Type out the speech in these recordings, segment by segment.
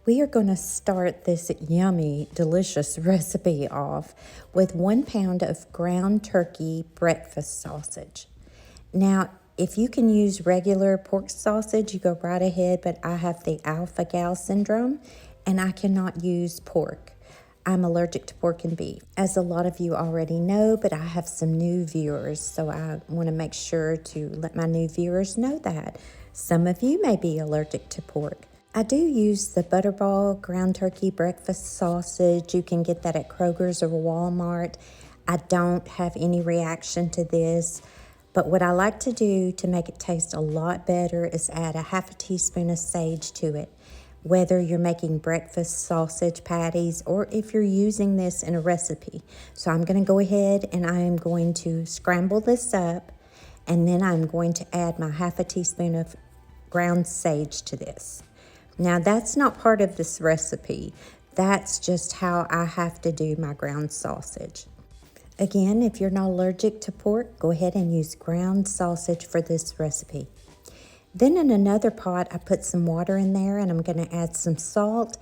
We are going to start this yummy, delicious recipe off with 1 pound of ground turkey breakfast sausage. Now, if you can use regular pork sausage, you go right ahead, but I have the alpha gal syndrome and I cannot use pork. I'm allergic to pork and beef, as a lot of you already know, but I have some new viewers, so I want to make sure to let my new viewers know that. Some of you may be allergic to pork. I do use the Butterball ground turkey breakfast sausage. You can get that at Kroger's or Walmart. I don't have any reaction to this, but what I like to do to make it taste a lot better is add a half a teaspoon of sage to it. Whether you're making breakfast sausage patties or if you're using this in a recipe. So I'm going to go ahead and I am going to scramble this up, and then I'm going to add my half a teaspoon of ground sage to this. Now that's not part of this recipe. That's just how I have to do my ground sausage. Again, if you're not allergic to pork, go ahead and use ground sausage for this recipe. Then in another pot, I put some water in there and I'm going to add some salt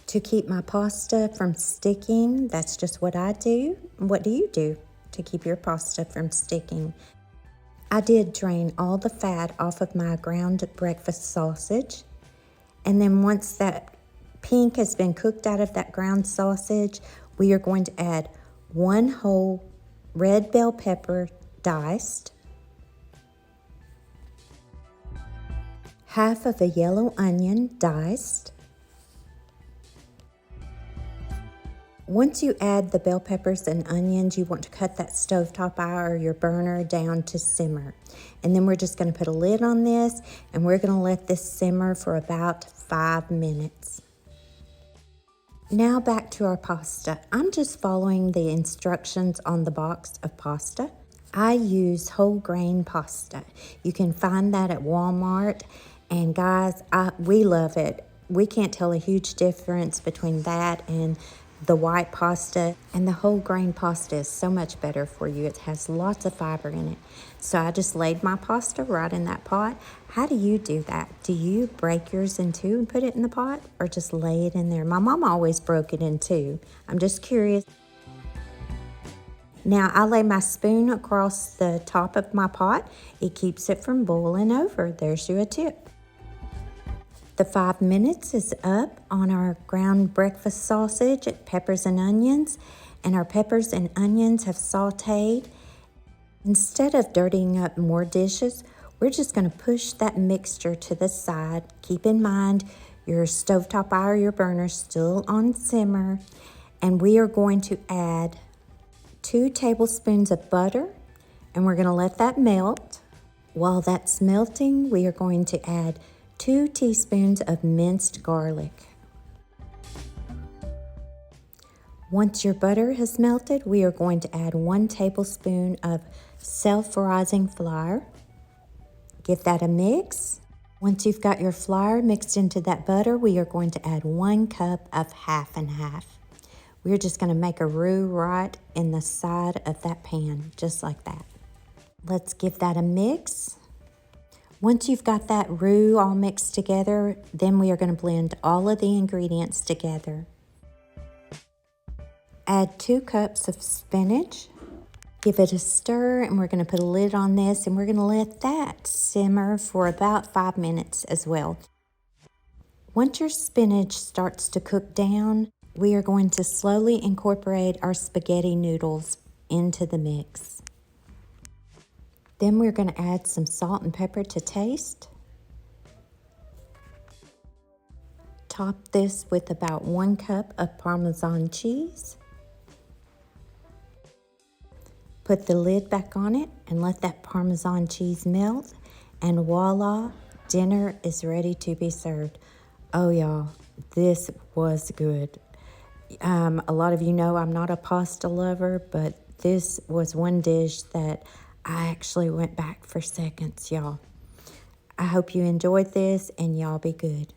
to keep my pasta from sticking. That's just what I do. What do you do to keep your pasta from sticking? I did drain all the fat off of my ground breakfast sausage. And then once that pink has been cooked out of that ground sausage, we are going to add 1 whole red bell pepper diced, half of a yellow onion diced. Once you add the bell peppers and onions, you want to cut that stovetop eye or your burner down to simmer. And then we're just going to put a lid on this and we're going to let this simmer for about 5 minutes. Now back to our pasta. I'm just following the instructions on the box of pasta. I use whole grain pasta. You can find that at Walmart. And guys, we love it. We can't tell a huge difference between that and the white pasta. And the whole grain pasta is so much better for you. It has lots of fiber in it. So I just laid my pasta right in that pot. How do you do that? Do you break yours in two and put it in the pot, or just lay it in there? My mom always broke it in two. I'm just curious. Now I lay my spoon across the top of my pot. It keeps it from boiling over. There's you a tip. The 5 minutes is up on our ground breakfast sausage at peppers and onions, and our peppers and onions have sauteed. Instead of dirtying up more dishes, we're just going to push that mixture to the side. Keep in mind your stovetop eye or your burner still on simmer, and we are going to add 2 tablespoons of butter, and we're going to let that melt. While that's melting, we are going to add 2 teaspoons of minced garlic. Once your butter has melted, we are going to add 1 tablespoon of self-rising flour. Give that a mix. Once you've got your flour mixed into that butter, we are going to add 1 cup of half and half. We're just going to make a roux right in the side of that pan, just like that. Let's give that a mix. Once you've got that roux all mixed together, then we are going to blend all of the ingredients together. Add 2 cups of spinach. Give it a stir, and we're going to put a lid on this, and we're going to let that simmer for about 5 minutes as well. Once your spinach starts to cook down, we are going to slowly incorporate our spaghetti noodles into the mix. Then we're going to add some salt and pepper to taste. Top this with about 1 cup of Parmesan cheese. Put the lid back on it and let that Parmesan cheese melt, and voila, dinner is ready to be served. Oh y'all, this was good. A lot of you know I'm not a pasta lover, but this was one dish that I actually went back for seconds, y'all. I hope you enjoyed this, and y'all be good.